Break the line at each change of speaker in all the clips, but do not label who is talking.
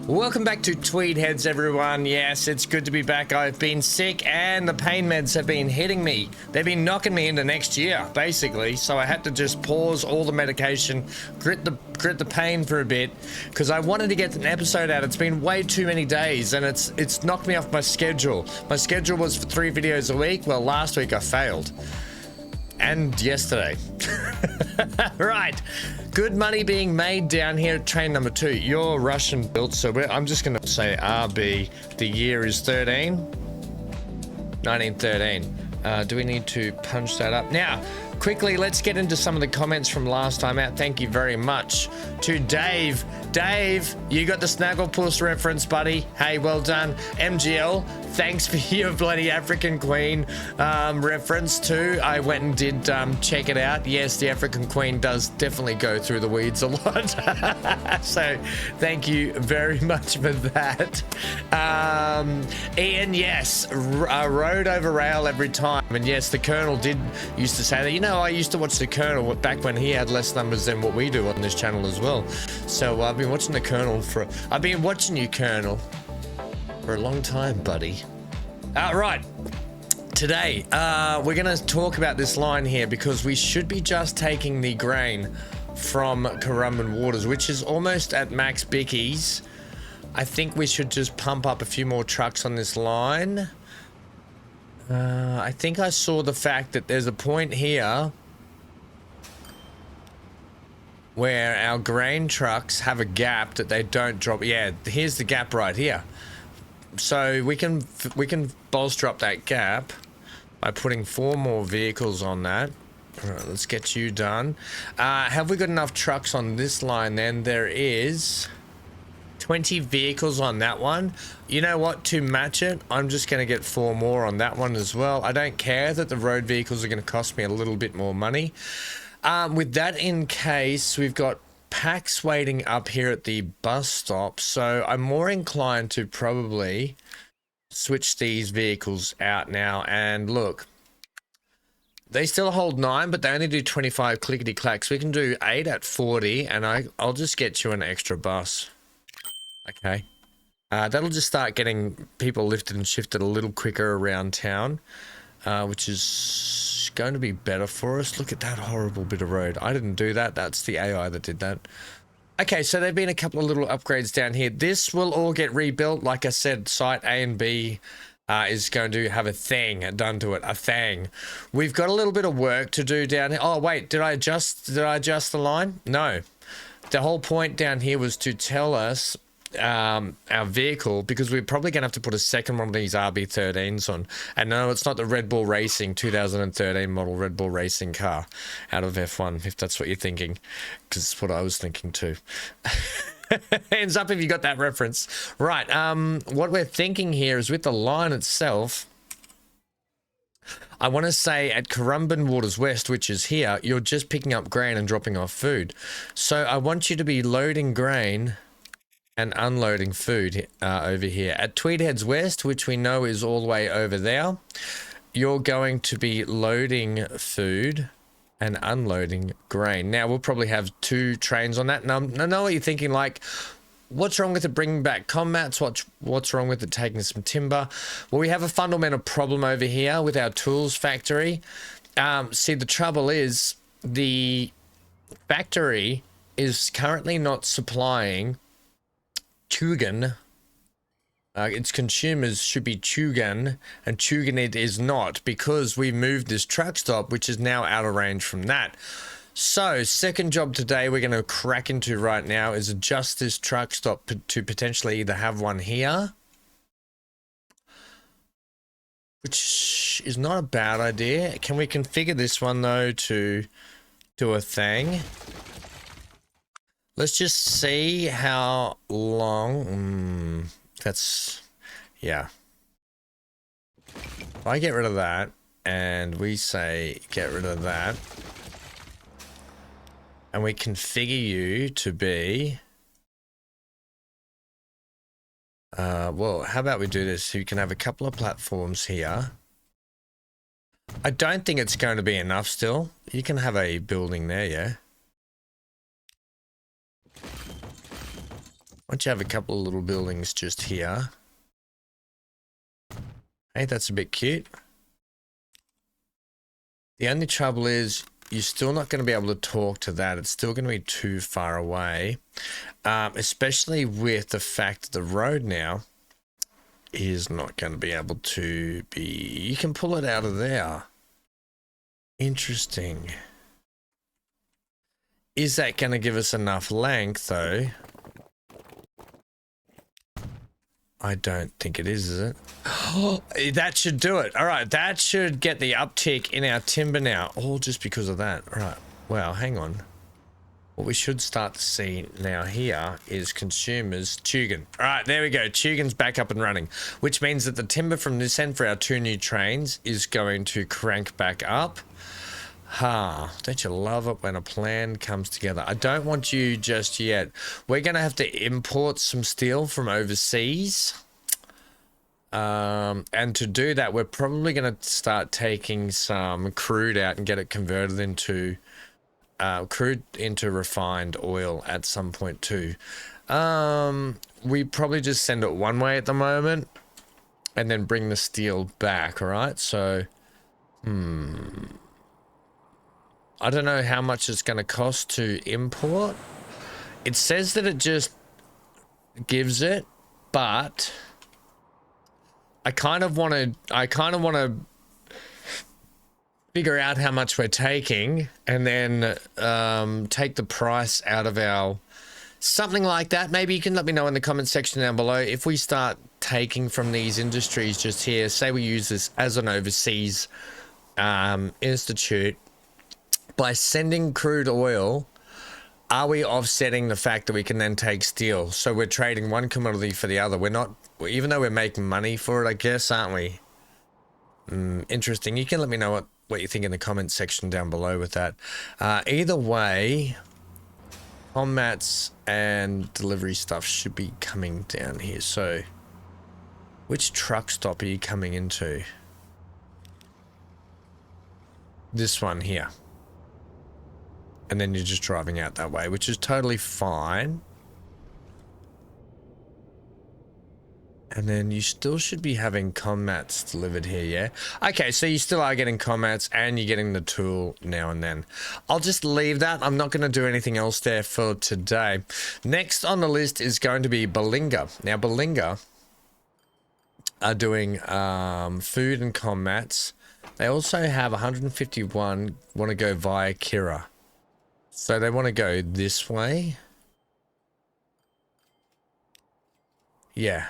Welcome back to Tweed Heads, everyone. Yes, it's good to be back. I've been sick and the pain meds have been hitting me. They've been knocking me into next year, basically. So I had to just pause all the medication, grit the pain for a bit, because I wanted to get an episode out. It's been way too many days and it's knocked me off my schedule. My schedule was for 3 videos a week. Well, last week I failed. And yesterday. Right. Good money being made down here at train number 2. You're Russian built, so I'm just going to say RB. The year is 1913. Do we need to punch that up? Now, quickly, let's get into some of the comments from last time out. Thank you very much to Dave. Dave, you got the Snagglepuss reference, buddy. Hey, well done. MGL, thanks for your bloody African Queen reference too. I went and did check it out. Yes, the African Queen does definitely go through the weeds a lot. So thank you very much for that. Ian, yes, road over rail every time. And yes, the Colonel used to say that. You know, I used to watch the Colonel back when he had less numbers than what we do on this channel as well. So I've been watching the Colonel I've been watching you, Colonel, for a long time, buddy. Right. Today, we're going to talk about this line here because we should be just taking the grain from Currumbin Waters, which is almost at max Bickies. I think we should just pump up a few more trucks on this line. I think I saw the fact that there's a point here where our grain trucks have a gap that they don't drop. Yeah, here's the gap right here. So we can bolster up that gap by putting 4 more vehicles on that. All right, let's get you done. Have we got enough trucks on this line then? There is 20 vehicles on that one. You know what? To match it, I'm just going to get 4 more on that one as well. I don't care that the road vehicles are going to cost me a little bit more money. With that in case, we've got packs waiting up here at the bus stop, so I'm more inclined to probably switch these vehicles out now. And look, they still hold 9, but they only do 25 clickety-clacks. We can do 8 at 40, and I'll just get you an extra bus. Okay. That'll just start getting people lifted and shifted a little quicker around town, which is going to be better for us. Look at that horrible bit of road. I didn't do that. That's the AI that did that. Okay, so there've been a couple of little upgrades down here. This will all get rebuilt. Like I said, site A and B is going to have a thing done to it. A thing. We've got a little bit of work to do down here. Oh wait, did I adjust the line? No. The whole point down here was to tell us our vehicle, because we're probably gonna have to put a second one of these RB13s on. And no, it's not the Red Bull Racing 2013 model Red Bull Racing car out of F1, if that's what you're thinking, because it's what I was thinking too. Hands up if you got that reference. Right, what we're thinking here is with the line itself, I want to say at Currumbin Waters West, which is here, you're just picking up grain and dropping off food. So I want you to be loading grain and unloading food over here. At Tweed Heads West, which we know is all the way over there, you're going to be loading food and unloading grain. Now, we'll probably have 2 trains on that. Now, I know what you're thinking, like, what's wrong with it bringing back combats? What's wrong with it taking some timber? Well, we have a fundamental problem over here with our tools factory. See, the trouble is the factory is currently not supplying Tugan. Its consumers should be Tugan, and Tugan it is not, because we moved this truck stop, which is now out of range from that. So, second job today we're going to crack into right now is adjust this truck stop to potentially either have one here, which is not a bad idea. Can we configure this one though to do a thing? Let's just see how long. That's, yeah. If I get rid of that and we say get rid of that, and we configure you to be, well, how about we do this? So you can have a couple of platforms here. I don't think it's going to be enough still. You can have a building there, yeah. Once you have a couple of little buildings just here. Hey, that's a bit cute. The only trouble is you're still not going to be able to talk to that. It's still going to be too far away, especially with the fact that the road now is not going to be able to be... You can pull it out of there. Interesting. Is that going to give us enough length, though? I don't think it is it? That should do it. All right, that should get the uptick in our timber now, all just because of that. All right, well, hang on. What we should start to see now here is consumers, Tugan. All right, there we go. Tugan's back up and running, which means that the timber from this end for our 2 new trains is going to crank back up. Don't you love it when a plan comes together? I don't want you just yet. We're going to have to import some steel from overseas. And to do that, we're probably going to start taking some crude out and get it converted into crude into refined oil at some point too. We probably just send it one way at the moment and then bring the steel back. All right. So, I don't know how much it's going to cost to import. It says that it just gives it, but I kind of want to figure out how much we're taking and then take the price out of our something like that. Maybe you can let me know in the comment section down below if we start taking from these industries just here. Say we use this as an overseas institute. By sending crude oil, are we offsetting the fact that we can then take steel? So we're trading one commodity for the other. We're not, even though we're making money for it, I guess, aren't we? Interesting. You can let me know what you think in the comment section down below with that. Either way, combats and delivery stuff should be coming down here. So which truck stop are you coming into? This one here. And then you're just driving out that way, which is totally fine. And then you still should be having combats delivered here, yeah? Okay, so you still are getting combats and you're getting the tool now and then. I'll just leave that. I'm not going to do anything else there for today. Next on the list is going to be Bilinga. Now, Bilinga are doing food and combats. They also have 151 want to go via Kira. So they want to go this way. Yeah.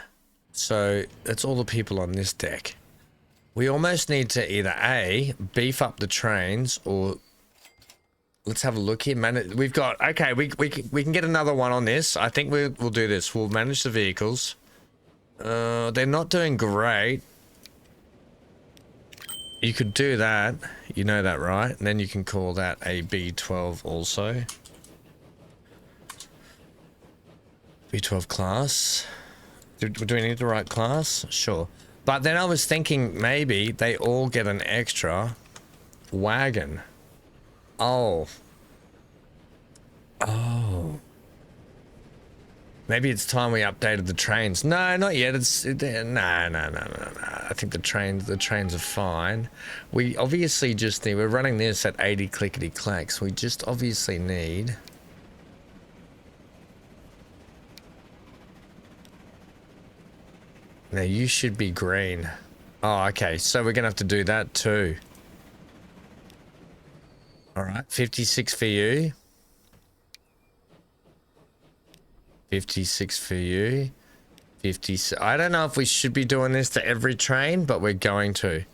So that's all the people on this deck. We almost need to either A, beef up the trains, or let's have a look here. We've got, okay, we can get another one on this. I think we'll do this. We'll manage the vehicles. They're not doing great. You could do that, you know that, right? And then you can call that a B12 also. B12 class. Do we need the right class? Sure. But then I was thinking maybe they all get an extra wagon. Oh. Maybe it's time we updated the trains. No, not yet. No. I think the trains are fine. We obviously just need, we're running this at 80 clickety clacks. We just obviously need now you should be green. Oh, okay. So we're gonna have to do that too. All right, 56 for you. 56 for you. 50. I don't know if we should be doing this to every train, but we're going to.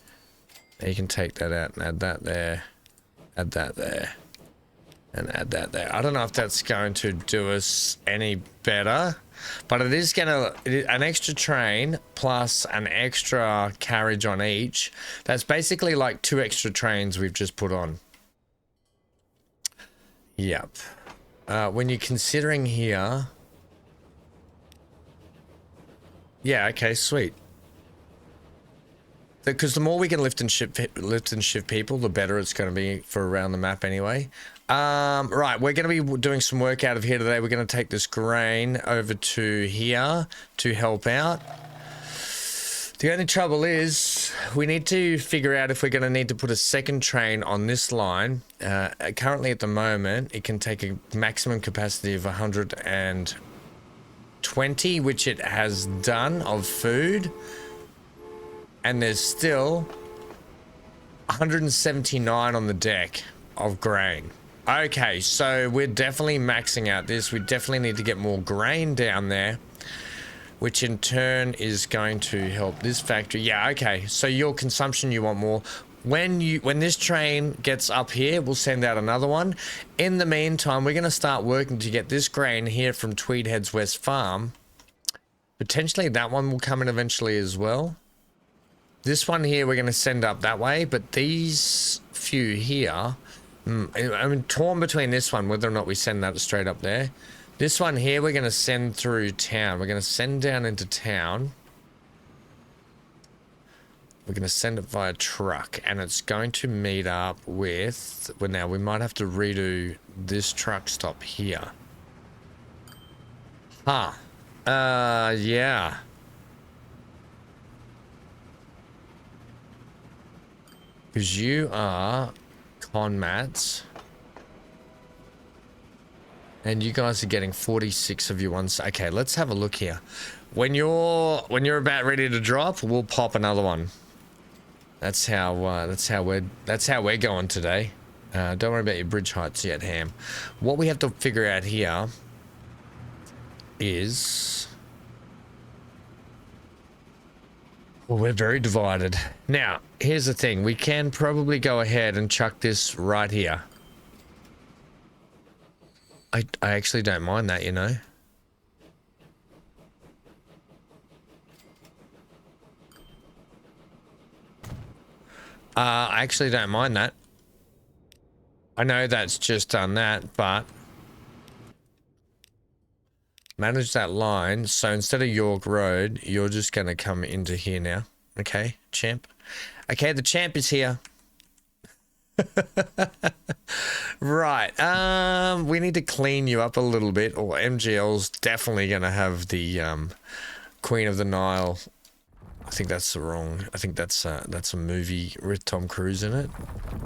Now you can take that out and add that there. Add that there. And add that there. I don't know if that's going to do us any better, but it is going to, an extra train plus an extra carriage on each. That's basically like 2 extra trains we've just put on. Yep. When you're considering here, yeah, okay, sweet. because the more we can lift and shift people, the better it's going to be for around the map anyway. Right, we're going to be doing some work out of here today. We're going to take this grain over to here to help out. The only trouble is we need to figure out if we're going to need to put a second train on this line. Currently at the moment, it can take a maximum capacity of 120, which it has done, of food. And there's still 179 on the deck of grain. Okay, so we're definitely maxing out this. We definitely need to get more grain down there, which in turn is going to help this factory. Yeah, okay, so your consumption, you want more. When this train gets up here, we'll send out another one. In the meantime, we're going to start working to get this grain here from Tweed Heads West Farm. Potentially that one will come in eventually as well. This one here we're going to send up that way, but these few here, I'm torn between this one, whether or not we send that straight up there. This one here we're going to send through town. We're going to send down into town. We're going to send it via truck, and it's going to meet up with... Well, now we might have to redo this truck stop here. Huh. Yeah. Because you are conmats. And you guys are getting 46 of your ones. Okay, let's have a look here. When you're about ready to drop, we'll pop another one. That's how we're going today. Don't worry about your bridge heights yet, Ham. What we have to figure out here is... Well, we're very divided. Now, here's the thing. We can probably go ahead and chuck this right here. I actually don't mind that, you know. I actually don't mind that. I know that's just done that, but... Manage that line. So instead of York Road, you're just going to come into here now. Okay, champ. Okay, the champ is here. Right. We need to clean you up a little bit, or MGL's definitely going to have the Queen of the Nile. I think that's the wrong. I think that's a movie with Tom Cruise in it.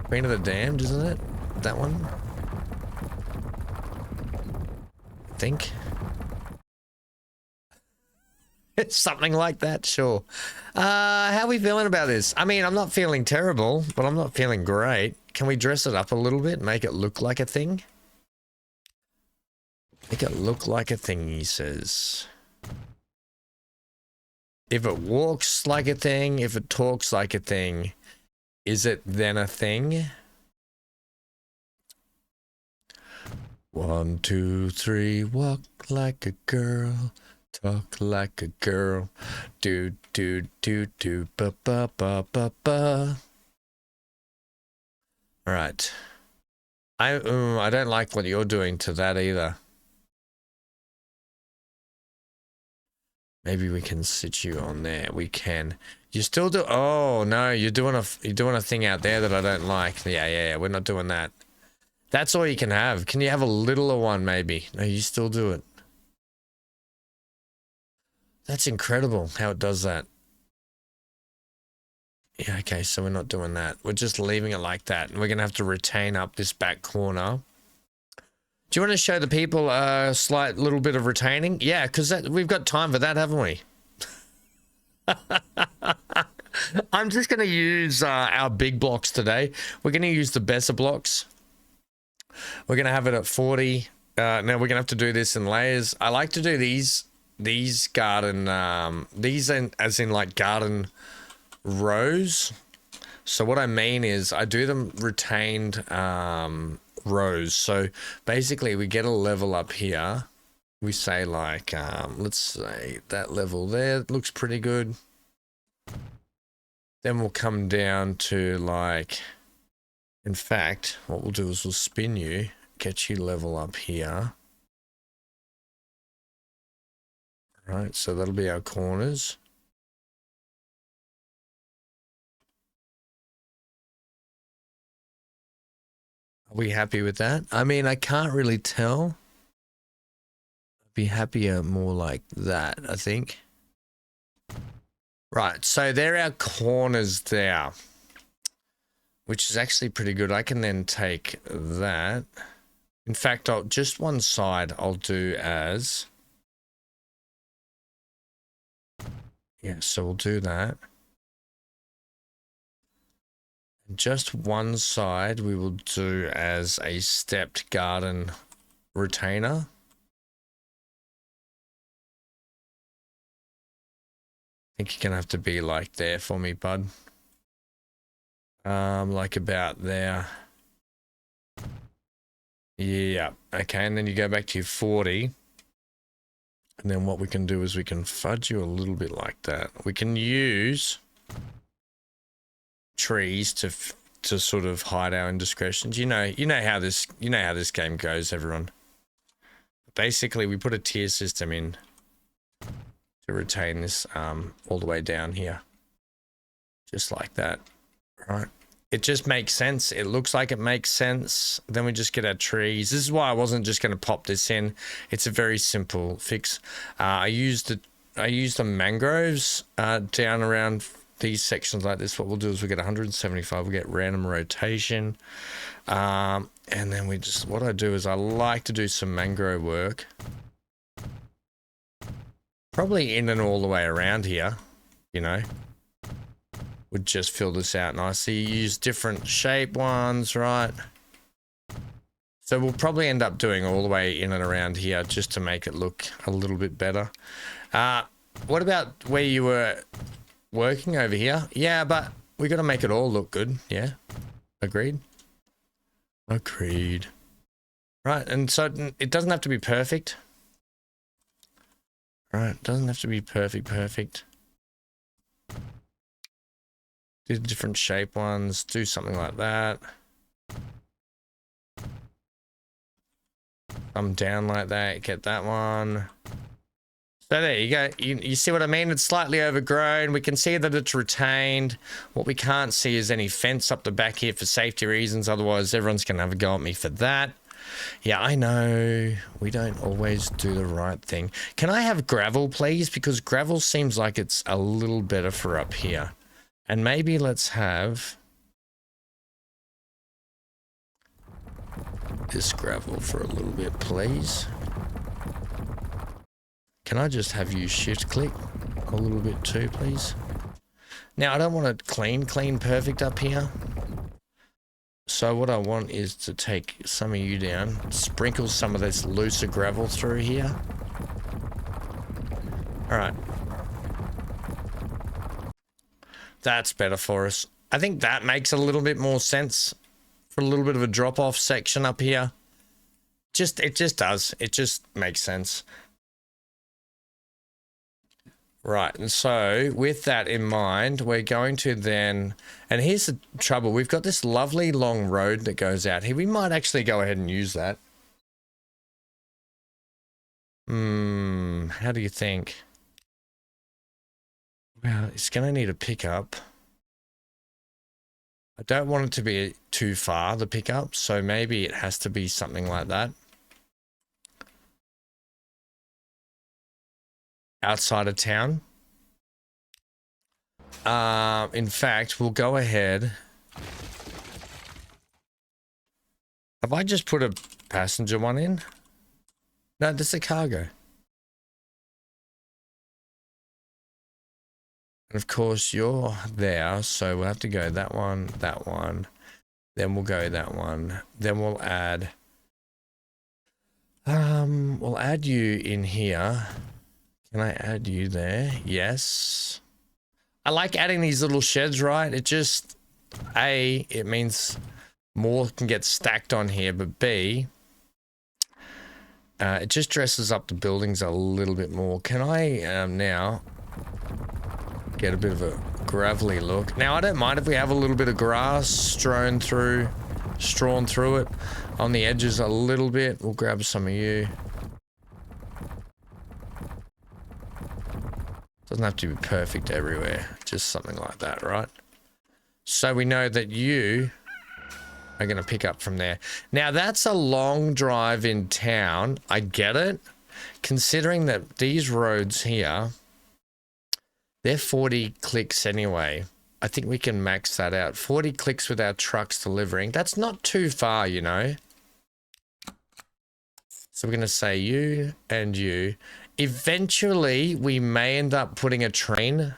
Queen of the Damned, isn't it? That one. I think. It's something like that, sure. How are we feeling about this? I mean, I'm not feeling terrible, but I'm not feeling great. Can we dress it up a little bit? Make it look like a thing? Make it look like a thing, he says. If it walks like a thing, if it talks like a thing, is it then a thing? 1, 2, 3, walk like a girl. Talk like a girl. Do, do, do, do, ba, ba, ba, ba, ba. Alright. I don't like what you're doing to that either. Maybe we can sit you on there. We can. You still do... Oh, no. You're doing a thing out there that I don't like. Yeah. We're not doing that. That's all you can have. Can you have a littler one, maybe? No, you still do it. That's incredible how it does that. Yeah, okay, so we're not doing that. We're just leaving it like that. And we're going to have to retain up this back corner. Do you want to show the people a slight little bit of retaining? Yeah, because we've got time for that, haven't we? I'm just going to use our big blocks today. We're going to use the Besser blocks. We're going to have it at 40. Now, we're going to have to do this in layers. I like to do these garden, as in like garden rows. So what I mean is I do them retained rows. So basically we get a level up here. We say like, let's say that level there looks pretty good. Then we'll come down to like, in fact, what we'll do is we'll spin you, get you level up here. Right, so that'll be our corners. Are we happy with that? I mean, I can't really tell. I'd be happier more like that, I think. Right, so there are our corners there, which is actually pretty good. I can then take that. In fact, just one side I'll do as... Yeah, so we'll do that. Just one side we will do as a stepped garden retainer. I think you're gonna have to be like there for me, bud. Like about there. Yeah, okay, and then you go back to your 40. And then what we can do is we can fudge you a little bit like that. We can use trees to sort of hide our indiscretions. You know how this game goes, everyone. Basically, we put a tier system in to retain this all the way down here, just like that, right? It just makes sense. It looks like it makes sense. Then we just get our trees. This is why I wasn't just going to pop this in. It's a very simple fix. I used the mangroves down around these sections like this. What we'll do is we get 175. We get random rotation, and then what I do is I like to do some mangrove work, probably in and all the way around here. You know, would just fill this out nicely. Use different shape ones, right? So we'll probably end up doing all the way in and around here just to make it look a little bit better. What about where you were working over here? Yeah, but we got to make it all look good. Yeah, agreed. Agreed. Right, and so it doesn't have to be perfect. Right, it doesn't have to be perfect. Do different shape ones, do something like that. Come down like that, get that one. So there you go. You see what I mean? It's slightly overgrown. We can see that it's retained. What we can't see is any fence up the back here for safety reasons. Otherwise, everyone's going to have a go at me for that. Yeah, I know. We don't always do the right thing. Can I have gravel, please? Because gravel seems like it's a little better for up here. And maybe let's have this gravel for a little bit, please. Can I just have you shift click a little bit too, please? Now, I don't want it clean perfect up here. So what I want is to take some of you down, sprinkle some of this looser gravel through here. All right. That's better for us. I think that makes a little bit more sense for a little bit of a drop-off section up here. It just does. It just makes sense. Right, and so with that in mind, we're going to then, and here's the trouble, we've got this lovely long road that goes out here. We might actually go ahead and use that. How do you think? Well, it's going to need a pickup. I don't want it to be too far, the pickup, so maybe it has to be something like that. Outside of town. In fact, we'll go ahead. Have I just put a passenger one in? No, this is a cargo. And of course, you're there, so we'll have to go that one, then we'll go that one, then we'll add you in here. Can I add you there? Yes. I like adding these little sheds, right? It just, A, it means more can get stacked on here, but B, it just dresses up the buildings a little bit more. Can I now get a bit of a gravelly look? Now, I don't mind if we have a little bit of grass strawn through it on the edges a little bit. We'll grab some of you. Doesn't have to be perfect everywhere, just something like that, right? So we know that you are going to pick up from there. Now, that's a long drive in town. I get it. Considering that these roads here, they're 40 clicks anyway. I think we can max that out. 40 clicks with our trucks delivering. That's not too far, you know. So we're going to say you and you. Eventually, we may end up putting a train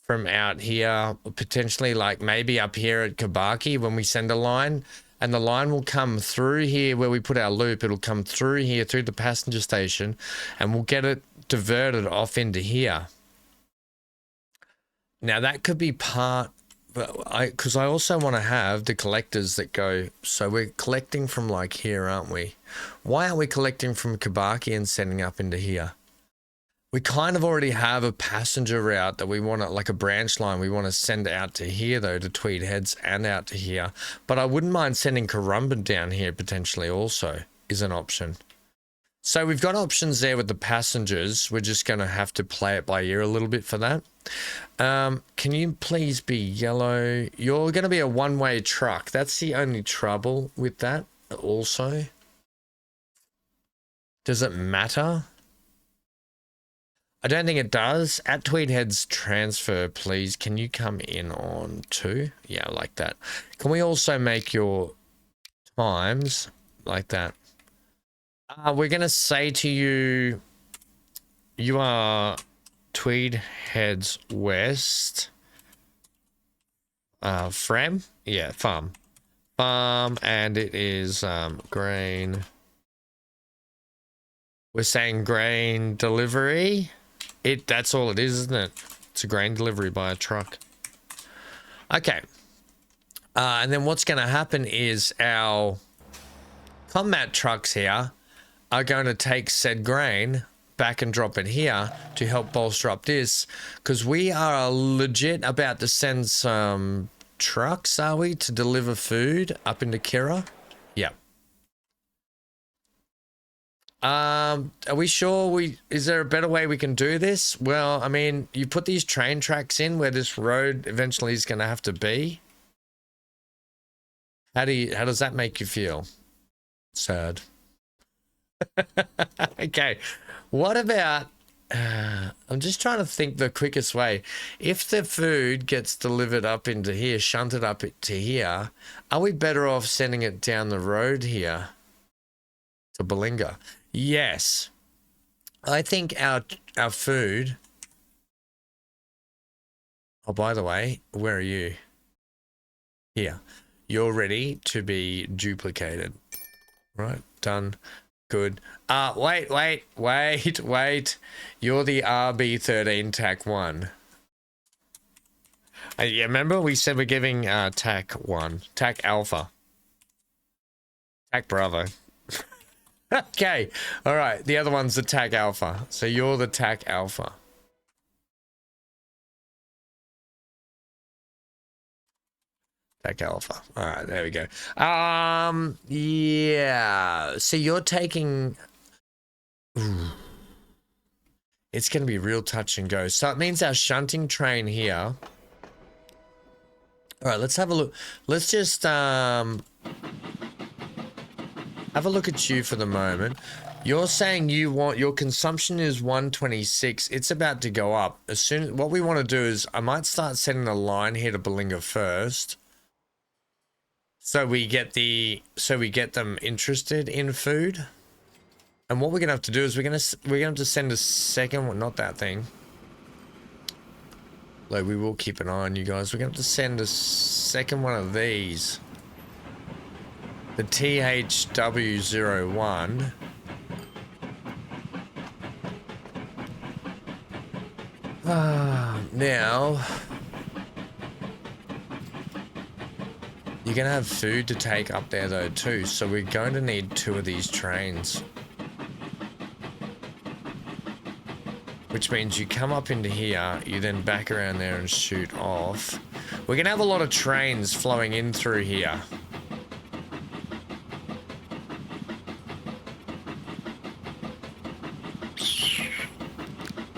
from out here, potentially like maybe up here at Kabaki when we send a line, and the line will come through here where we put our loop. It'll come through here, through the passenger station, and we'll get it diverted off into here. Now that could be part, because I also want to have the collectors that go, so we're collecting from like here, aren't we? Why aren't we collecting from Kabaki and sending up into here? We kind of already have a passenger route that we want to, like a branch line, we want to send out to here though, to Tweed Heads and out to here. But I wouldn't mind sending Currumbin down here potentially also is an option. So we've got options there with the passengers. We're just going to have to play it by ear a little bit for that. Can you please be yellow? You're going to be a one-way truck. That's the only trouble with that also. Does it matter? I don't think it does. At Tweed Heads transfer, please. Can you come in on 2? Yeah, like that. Can we also make your times like that? We're going to say to you, you are Tweed Heads West. Farm? Yeah, farm. Farm, and it is grain. We're saying grain delivery. That's all it is, isn't it? It's a grain delivery by a truck. Okay. And then what's going to happen is our combat trucks here are going to take said grain back and drop it here to help bolster up this, because we are legit about to send some trucks, are we, to deliver food up into Kira? Yep. Are we sure is there a better way we can do this? Well, I mean, you put these train tracks in where this road eventually is going to have to be. How does that make you feel? Sad. Okay. What about, I'm just trying to think the quickest way. If the food gets delivered up into here, shunted up to here, are we better off sending it down the road here to Bilinga? Yes. I think our food. Oh, by the way, where are you? Here. You're ready to be duplicated. Right, done. Good. Wait. You're the RB13 TAC 1. Yeah, remember we said we're giving TAC 1. TAC Alpha. TAC Bravo. Okay. All right. The other one's the TAC Alpha. So you're the TAC Alpha. TAC Alpha. All right. There we go. Yeah. So you're taking... Ooh. It's going to be real touch and go. So it means our shunting train here... All right. Let's have a look. Let's just... have a look at you for the moment. You're saying you want your consumption is 126. It's about to go up. As soon what we want to do is I might start sending a line here to Bilinga first. So we get them interested in food. And what we're gonna have to do is we're gonna have to send a second one, not that thing. Like we will keep an eye on you guys. We're gonna have to send a second one of these. The THW01. Now you're gonna have food to take up there though too, so we're going to need 2 of these trains. Which means you come up into here, you then back around there and shoot off. We're gonna have a lot of trains flowing in through here.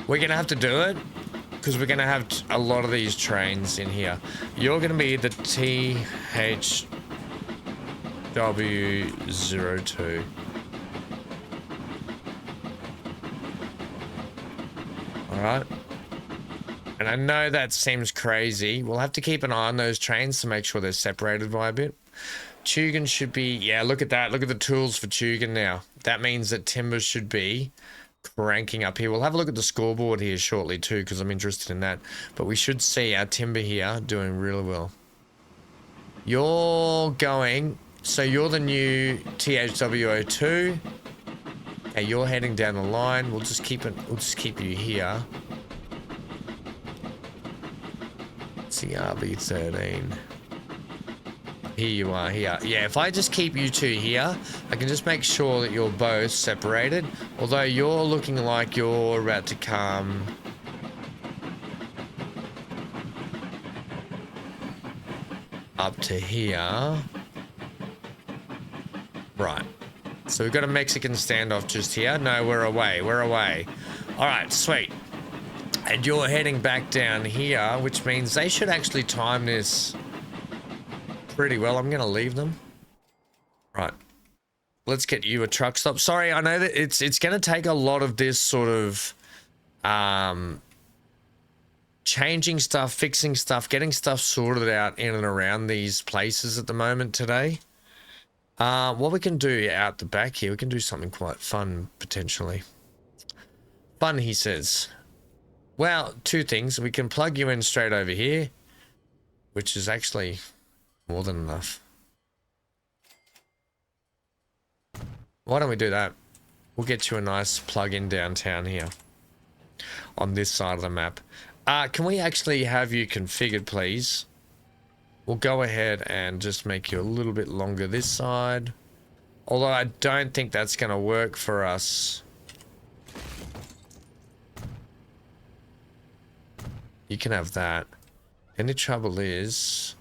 We're gonna have to do it because we're gonna have a lot of these trains in here. You're gonna be the THW THW02. All right. And I know that seems crazy. We'll have to keep an eye on those trains to make sure they're separated by a bit. Tugan should be, yeah, look at that. Look at the tools for Tugan now. That means that timber should be cranking up here. We'll have a look at the scoreboard here shortly too, because I'm interested in that. But we should see our timber here doing really well. You're going, so you're the new THW02. Okay, you're heading down the line. We'll just keep you here. CRB13. Here you are, here. Yeah, if I just keep you two here, I can just make sure that you're both separated. Although you're looking like you're about to come... up to here. Right. So we've got a Mexican standoff just here. No, we're away. We're away. All right, sweet. And you're heading back down here, which means they should actually time this pretty well. I'm going to leave them. Right. Let's get you a truck stop. Sorry, I know that it's going to take a lot of this sort of changing stuff, fixing stuff, getting stuff sorted out in and around these places at the moment today. What we can do out the back here, we can do something quite fun, potentially. Fun, he says. Well, two things. We can plug you in straight over here, which is actually more than enough. Why don't we do that? We'll get you a nice plug-in downtown here on this side of the map. Can we actually have you configured, please? We'll go ahead and just make you a little bit longer this side. Although I don't think that's going to work for us. You can have that. And the trouble is...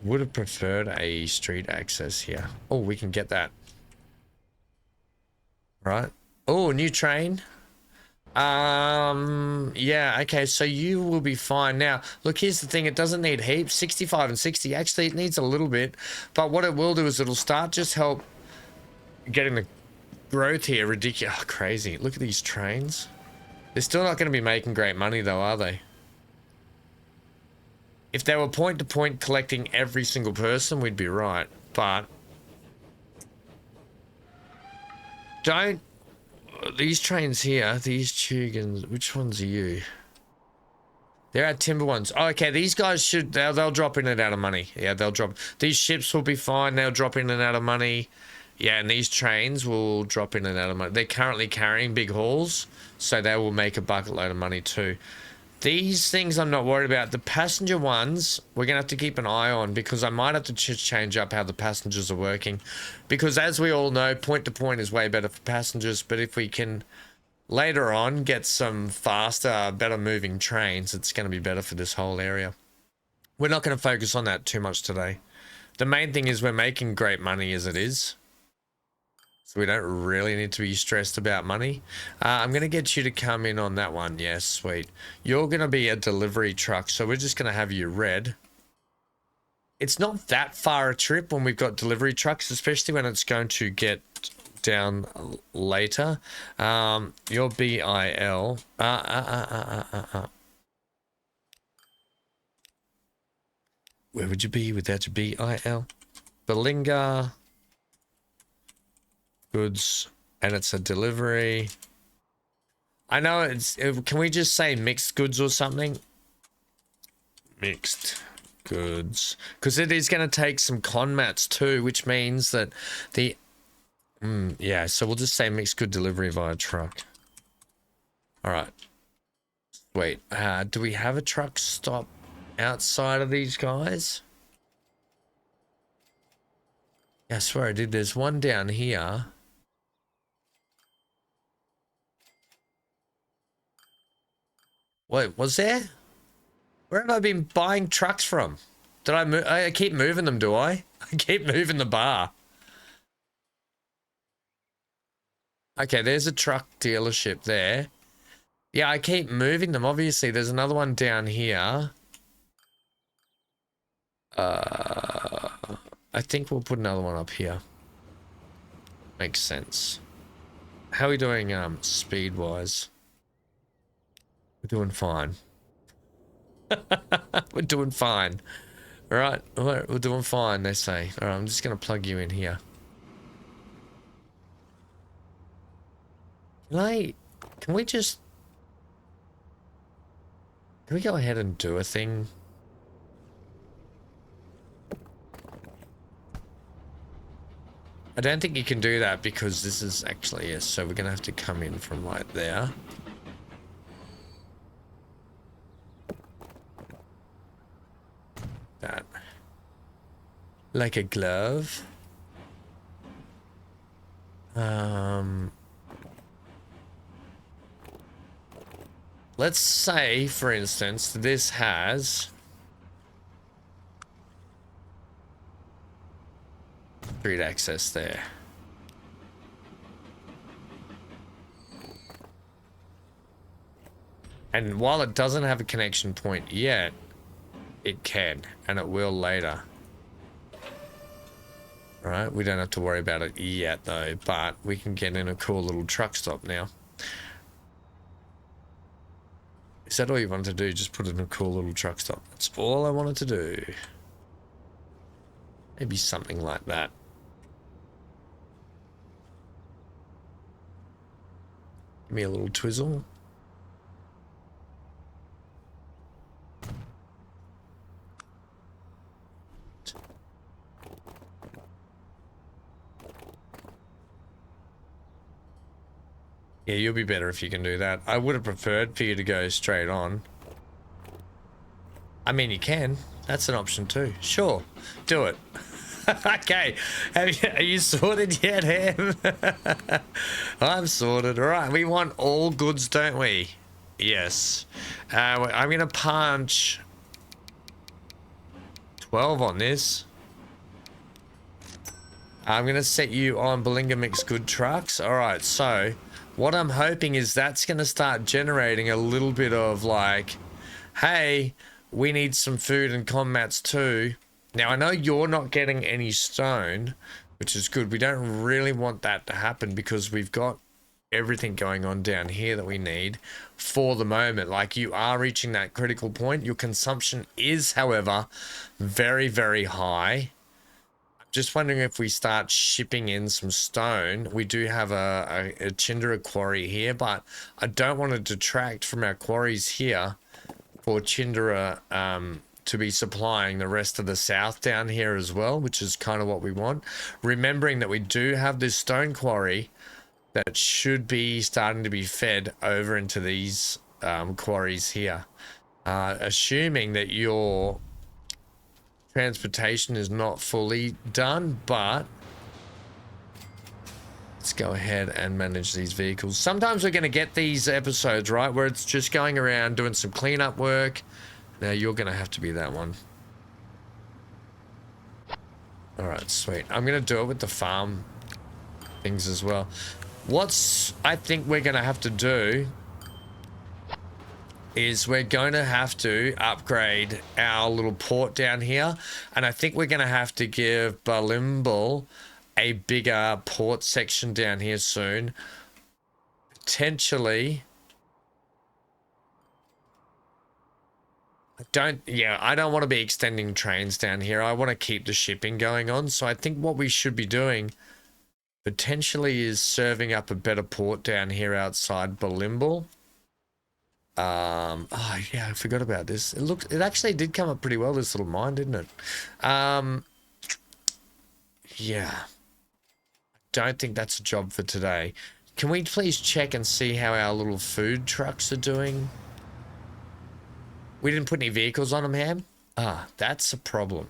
would have preferred a street access here. Oh, we can get that. Right. Oh, new train. Yeah, okay, so you will be fine. Now, look, here's the thing. It doesn't need heaps. 65 and 60. Actually, it needs a little bit. But what it will do is it'll start just help getting the growth here ridiculous. Oh, crazy. Look at these trains. They're still not going to be making great money, though, are they? If they were point-to-point collecting every single person, we'd be right. But... don't... these trains here, these Tugans, which ones are you? They're our timber ones. Oh, okay, these guys should... they'll drop in and out of money. Yeah, they'll drop... these ships will be fine. They'll drop in and out of money. Yeah, and these trains will drop in and out of money. They're currently carrying big hauls, so they will make a bucket load of money too. These things I'm not worried about. The passenger ones, we're going to have to keep an eye on because I might have to change up how the passengers are working. Because as we all know, point-to-point is way better for passengers. But if we can later on get some faster, better moving trains, it's going to be better for this whole area. We're not going to focus on that too much today. The main thing is we're making great money as it is. So we don't really need to be stressed about money. I'm going to get you to come in on that one. Yes, sweet. You're going to be a delivery truck, so we're just going to have you red. It's not that far a trip when we've got delivery trucks, especially when it's going to get down later. Your BIL. Where would you be without your BIL? Bilinga. Goods, and it's a delivery. I know it's... can we just say mixed goods or something? Mixed goods. Because it is going to take some con mats too, which means that the... yeah, so we'll just say mixed good delivery via truck. Alright. Wait, do we have a truck stop outside of these guys? Yeah, I swear I did. There's one down here. Wait, was there? Where have I been buying trucks from? Did I move? I keep moving them, do I? I keep moving the bar. Okay, there's a truck dealership there. Yeah, I keep moving them. Obviously, there's another one down here. I think we'll put another one up here. Makes sense. How are we doing speed-wise? We're doing fine. We're doing fine. All right, we're doing fine, they say. All right, I'm just going to plug you in here. Can we go ahead and do a thing? I don't think you can do that because this is actually, yes, so we're going to have to come in from right there. That. Like a glove. Let's say, for instance, this has street access there. And while it doesn't have a connection point yet, it can, and it will later. Right, we don't have to worry about it yet though, but we can get in a cool little truck stop now. Is that all you wanted to do? Just put in a cool little truck stop. That's all I wanted to do. Maybe something like that. Give me a little twizzle. Yeah, you'll be better if you can do that. I would have preferred for you to go straight on. I mean, you can. That's an option too. Sure, do it. Okay, are you sorted yet, Ham? I'm sorted. All right, we want all goods, don't we? Yes. I'm going to punch 12 on this. I'm going to set you on Bilinga Mixed Good Trucks. All right, so what I'm hoping is that's going to start generating a little bit of like, hey, we need some food and commats too. Now, I know you're not getting any stone, which is good. We don't really want that to happen because we've got everything going on down here that we need for the moment. Like, you are reaching that critical point. Your consumption is, however, very, very high. Just wondering if we start shipping in some stone. We do have a Chindera quarry here, but I don't want to detract from our quarries here for Chindera to be supplying the rest of the south down here as well, which is kind of what we want. Remembering that we do have this stone quarry that should be starting to be fed over into these quarries here. Assuming that your transportation is not fully done, but let's go ahead and manage these vehicles. Sometimes we're going to get these episodes, right, where it's just going around doing some cleanup work. Now you're going to have to be that one. All right, sweet. I'm going to do it with the farm things as well. What's I think we're going to have to do is we're going to have to upgrade our little port down here, and I think we're going to have to give Bilimble a bigger port section down here soon. Potentially. I don't want to be extending trains down here. I want to keep the shipping going on, so I think what we should be doing potentially is serving up a better port down here outside Bilimble. Oh yeah, I forgot about this. It actually did come up pretty well, this little mine, didn't it? Yeah. Don't think that's a job for today. Can we please check and see how our little food trucks are doing? We didn't put any vehicles on them, Ham? Ah, that's a problem.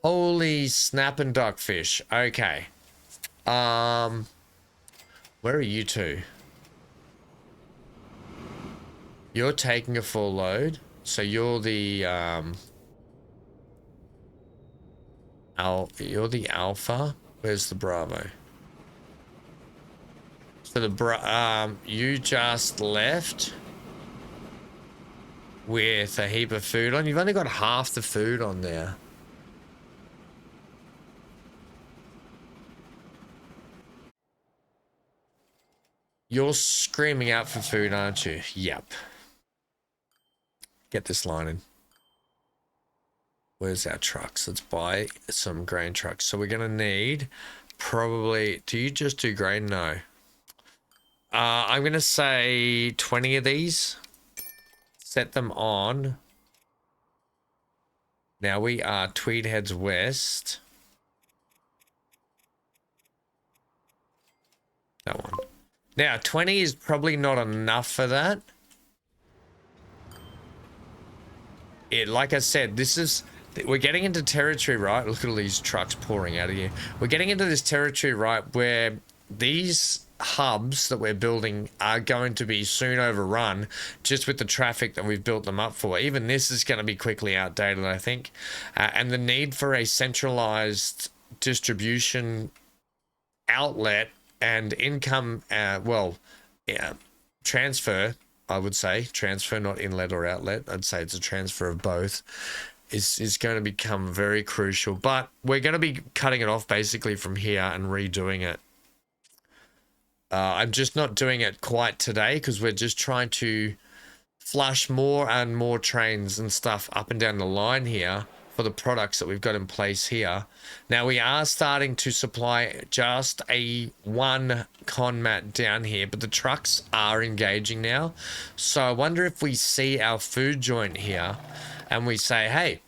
Holy snapping duckfish. Okay. Where are you two? You're taking a full load. So you're the You're the Alpha. Where's the Bravo? So the you just left with a heap of food on. You've only got half the food on there. You're screaming out for food, aren't you? Yep. Get this line in. Where's our trucks? Let's buy some grain trucks. So we're going to need probably... Do you just do grain? No. I'm going to say 20 of these. Set them on. Now we are Tweed Heads West. That one. Now, 20 is probably not enough for that. Like I said, this is... We're getting into territory, right? Look at all these trucks pouring out of here. We're getting into this territory, right, where these hubs that we're building are going to be soon overrun just with the traffic that we've built them up for. Even this is going to be quickly outdated, I think. And the need for a centralized distribution outlet and income, transfer, I would say. Transfer, not inlet or outlet. I'd say it's a transfer of both. Is going to become very crucial. But we're going to be cutting it off basically from here and redoing it. I'm just not doing it quite today because we're just trying to flush more and more trains and stuff up and down the line here for the products that we've got in place here. Now we are starting to supply just a one con mat down here, but the trucks are engaging now. So I wonder if we see our food joint here and we say, hey,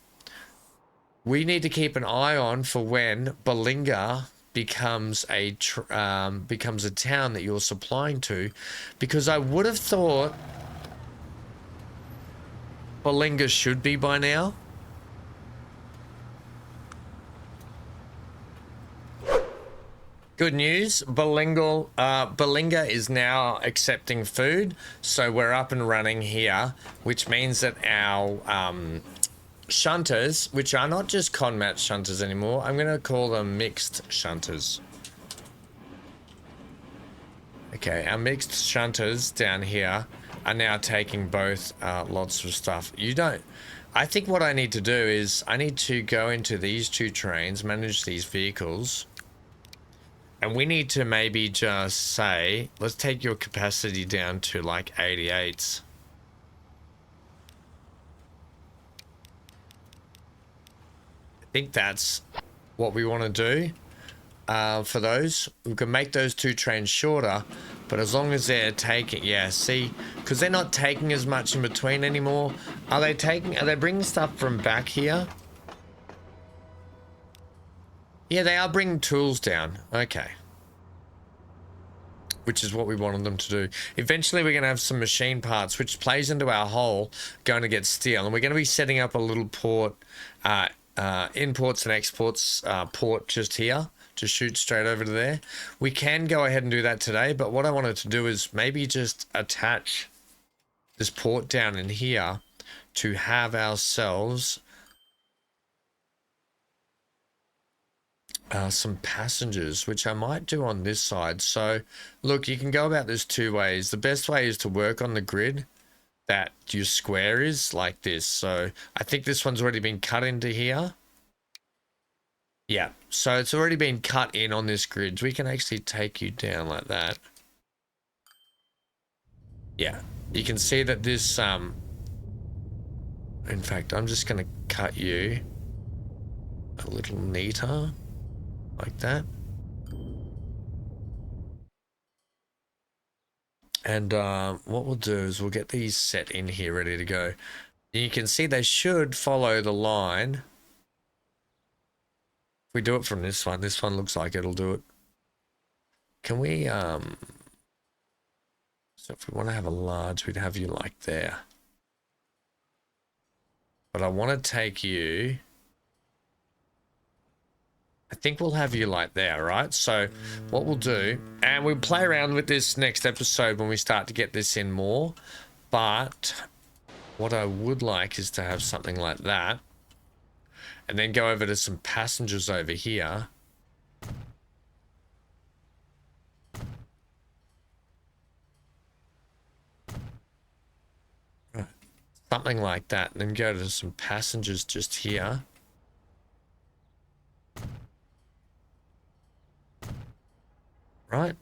we need to keep an eye on for when Bilinga becomes a town that you're supplying to, because I would have thought Bilinga should be by now. Good news, Bilinga is now accepting food, so we're up and running here, which means that our shunters, which are not just conmat shunters anymore, I'm going to call them mixed shunters. Okay, our mixed shunters down here are now taking both lots of stuff. I think what I need to do is I need to go into these two trains, manage these vehicles, and we need to maybe just say, let's take your capacity down to like 88s. I think that's what we want to do for those. We can make those two trains shorter, but as long as they're taking, yeah, see, because they're not taking as much in between anymore. Are they bringing stuff from back here? Yeah, they are bringing tools down. Okay. Which is what we wanted them to do. Eventually, we're going to have some machine parts, which plays into our whole going to get steel. And we're going to be setting up a little port, imports and exports port just here to shoot straight over to there. We can go ahead and do that today, but what I wanted to do is maybe just attach this port down in here to have ourselves some passengers, which I might do on this side. So look, you can go about this two ways. The best way is to work on the grid that your square is like this. So I think this one's already been cut into here. Yeah, so it's already been cut in on this grid. We can actually take you down like that. Yeah, you can see that this in fact, I'm just going to cut you a little neater like that. And what we'll do is we'll get these set in here ready to go. You can see they should follow the line. If we do it from this one looks like it'll do it. Can we so if we want to have a large, we'd have you like there. But I want to take you, I think we'll have you like there, right? So what we'll do, and we'll play around with this next episode when we start to get this in more, but what I would like is to have something like that. and then go over to some passengers over here. Right. Something like that, and then go to some passengers just here. Right.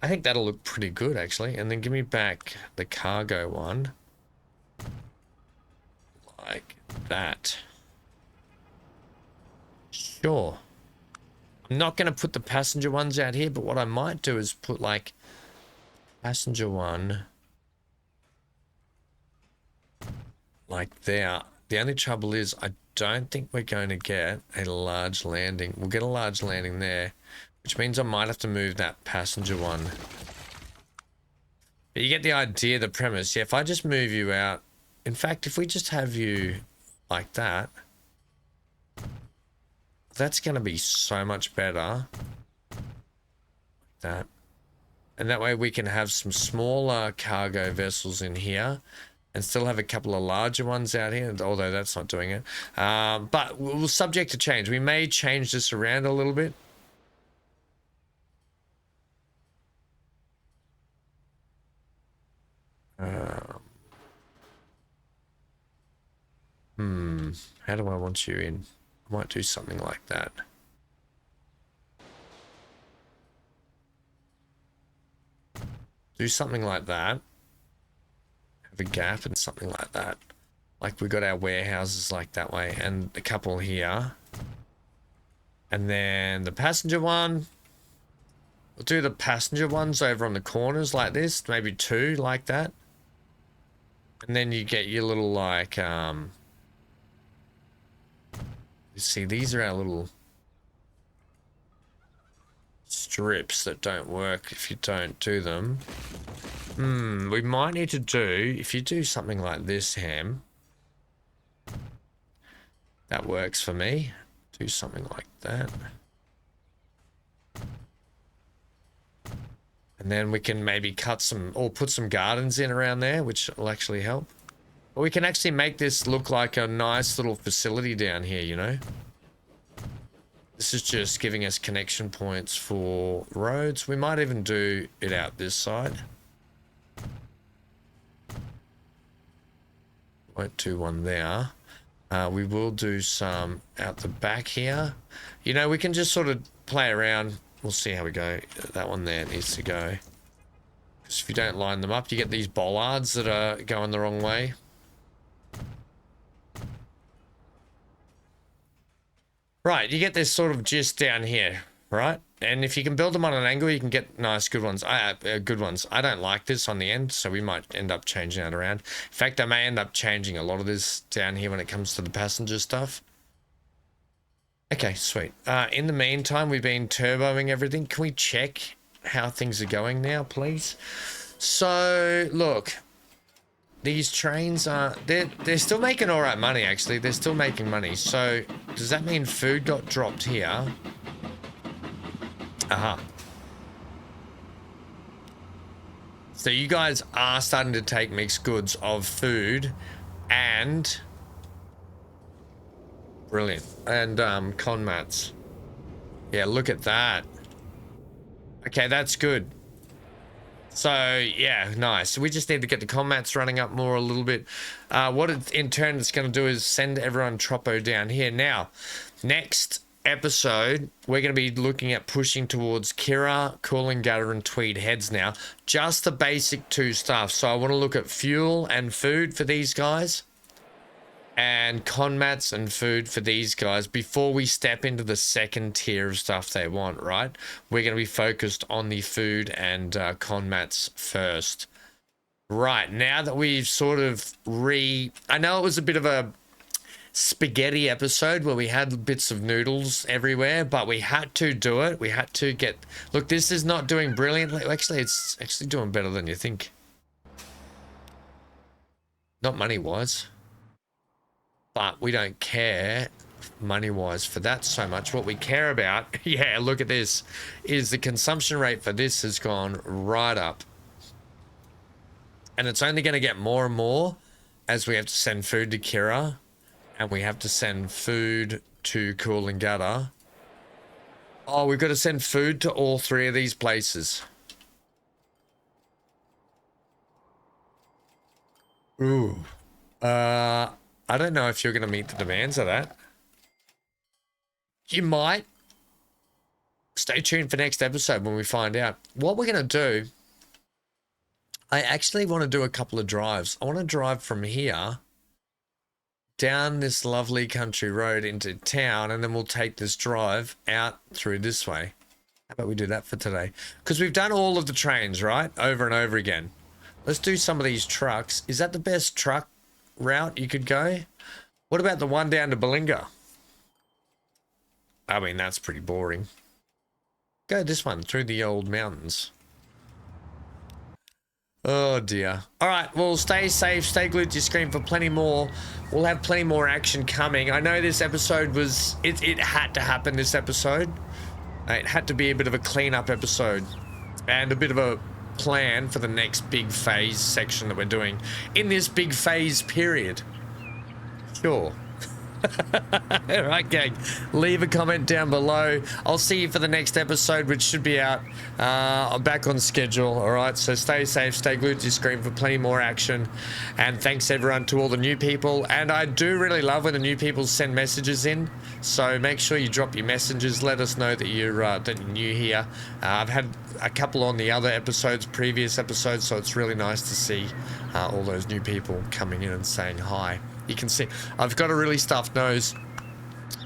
I think that'll look pretty good, actually. And then give me back the cargo one. Like that. Sure. I'm not going to put the passenger ones out here, but what I might do is put, like, passenger one like there. The only trouble is I don't think we're going to get a large landing. We'll get a large landing there, which means I might have to move that passenger one. But you get the idea, the premise. Yeah, if I just move you out, in fact, if we just have you like that, that's going to be so much better. Like that. And that way we can have some smaller cargo vessels in here and still have a couple of larger ones out here, although that's not doing it. But we'll subject to change. We may change this around a little bit. How do I want you in? I might do something like that. Do something like that. Have a gap and something like that. Like we got our warehouses like that way, and a couple here. And then the passenger one. We'll do the passenger ones over on the corners like this, maybe two like that. And then you get your little like you see, these are our little strips that don't work if you don't do them. We might need to do, if you do something like this, Ham. That works for me. Do something like that. And then we can maybe cut some, or put some gardens in around there, which will actually help. But we can actually make this look like a nice little facility down here, you know? This is just giving us connection points for roads. We might even do it out this side. Won't do one there. We will do some out the back here. You know, we can just sort of play around. We'll see how we go. That one there needs to go. Because if you don't line them up, you get these bollards that are going the wrong way. Right, you get this sort of gist down here, right? And if you can build them on an angle, you can get nice, good ones. Good ones. I don't like this on the end, so we might end up changing that around. In fact, I may end up changing a lot of this down here when it comes to the passenger stuff. Okay, sweet. In the meantime, we've been turboing everything. Can we check how things are going now, please? So, look. These trains are... They're still making all right money, actually. They're still making money. So, does that mean food got dropped here? Aha. So, you guys are starting to take mixed goods of food and... Brilliant. And con mats. Yeah, look at that. Okay, that's good. So, yeah, nice. So we just need to get the con mats running up more a little bit. What it, in turn it's going to do is send everyone Troppo down here. Now, next episode, we're going to be looking at pushing towards Kira, Coolangatta, and Tweed Heads now. Just the basic two stuff. So I want to look at fuel and food for these guys. And con mats and food for these guys before we step into the second tier of stuff they want, right? We're going to be focused on the food and con mats first. Right, now that we've sort of I know it was a bit of a spaghetti episode where we had bits of noodles everywhere, but we had to do it. We had to get... Look, this is not doing brilliantly. Actually, it's actually doing better than you think. Not money-wise. But we don't care money-wise for that so much. What we care about, yeah, look at this, is the consumption rate for this has gone right up. And it's only going to get more and more as we have to send food to Kira And we have to send food to Coolangatta. Oh, we've got to send food to all 3 of these places. Ooh. I don't know if you're going to meet the demands of that. You might. Stay tuned for next episode when we find out. What we're going to do, I actually want to do a couple of drives. I want to drive from here down this lovely country road into town, and then we'll take this drive out through this way. How about we do that for today? Because we've done all of the trains, right? Over and over again. Let's do some of these trucks. Is that the best truck route you could go? What about the one down to Bilinga? I mean, that's pretty boring. Go this one through the old mountains. Oh dear. All right, well, stay safe, stay glued to your screen for plenty more. We'll have plenty more action coming. I know this episode was, it had to happen this episode. It had to be a bit of a cleanup episode and a bit of a plan for the next big phase section that we're doing in this big phase period. Sure. All right, gang, leave a comment down below. I'll see you for the next episode, which should be out. I'm back on schedule. All right, so stay safe, stay glued to your screen for plenty more action. And thanks everyone to all the new people. And I do really love when the new people send messages in, so make sure you drop your messages. Let us know that you're new here. I've had a couple on the other episodes, previous episodes, so it's really nice to see all those new people coming in and saying hi. You can see I've got a really stuffed nose.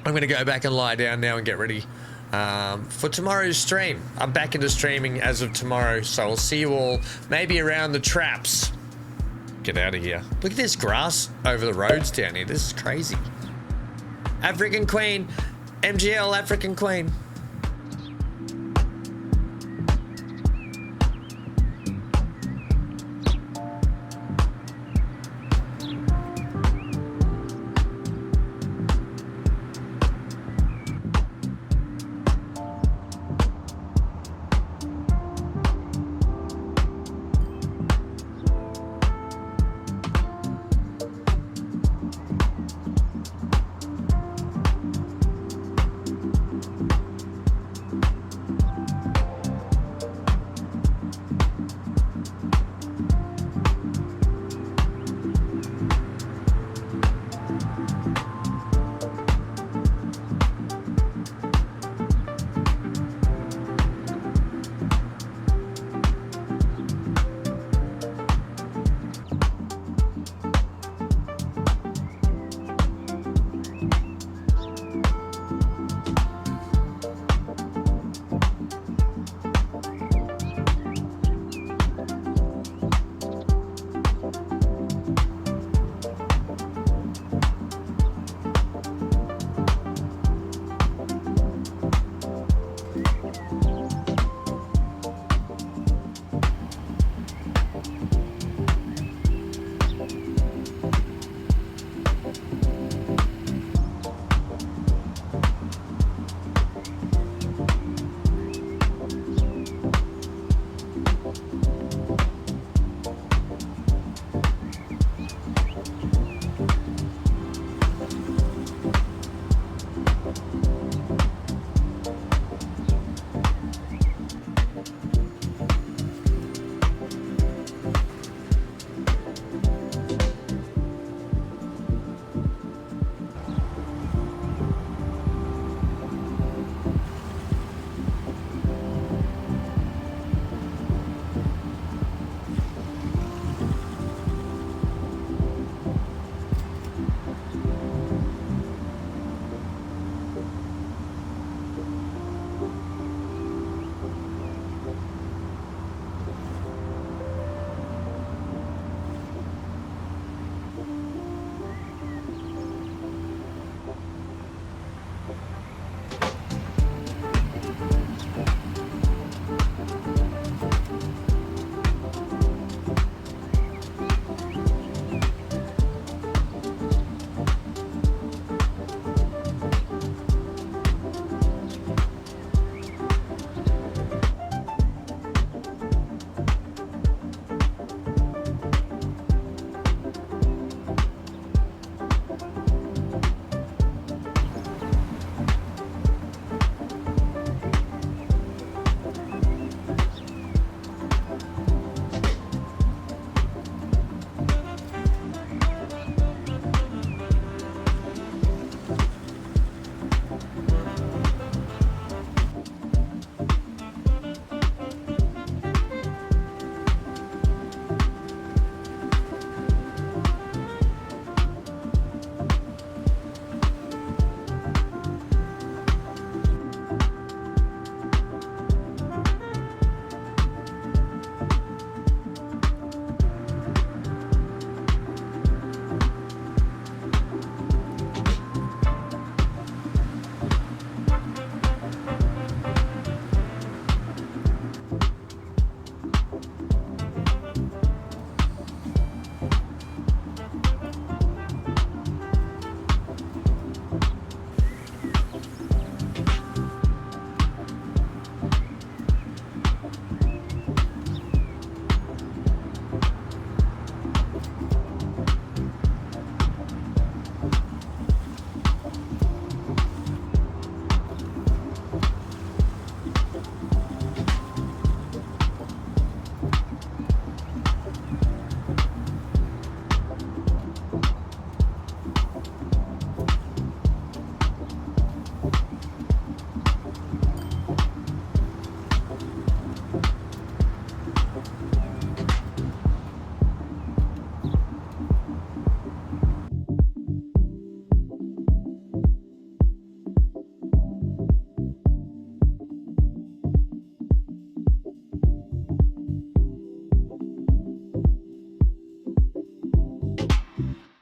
I'm going to go back and lie down now and get ready for tomorrow's stream. I'm back into streaming as of tomorrow, so I'll see you all maybe around the traps. Get out of here. Look at this grass over the roads down here. This is crazy. African Queen. MGL African Queen.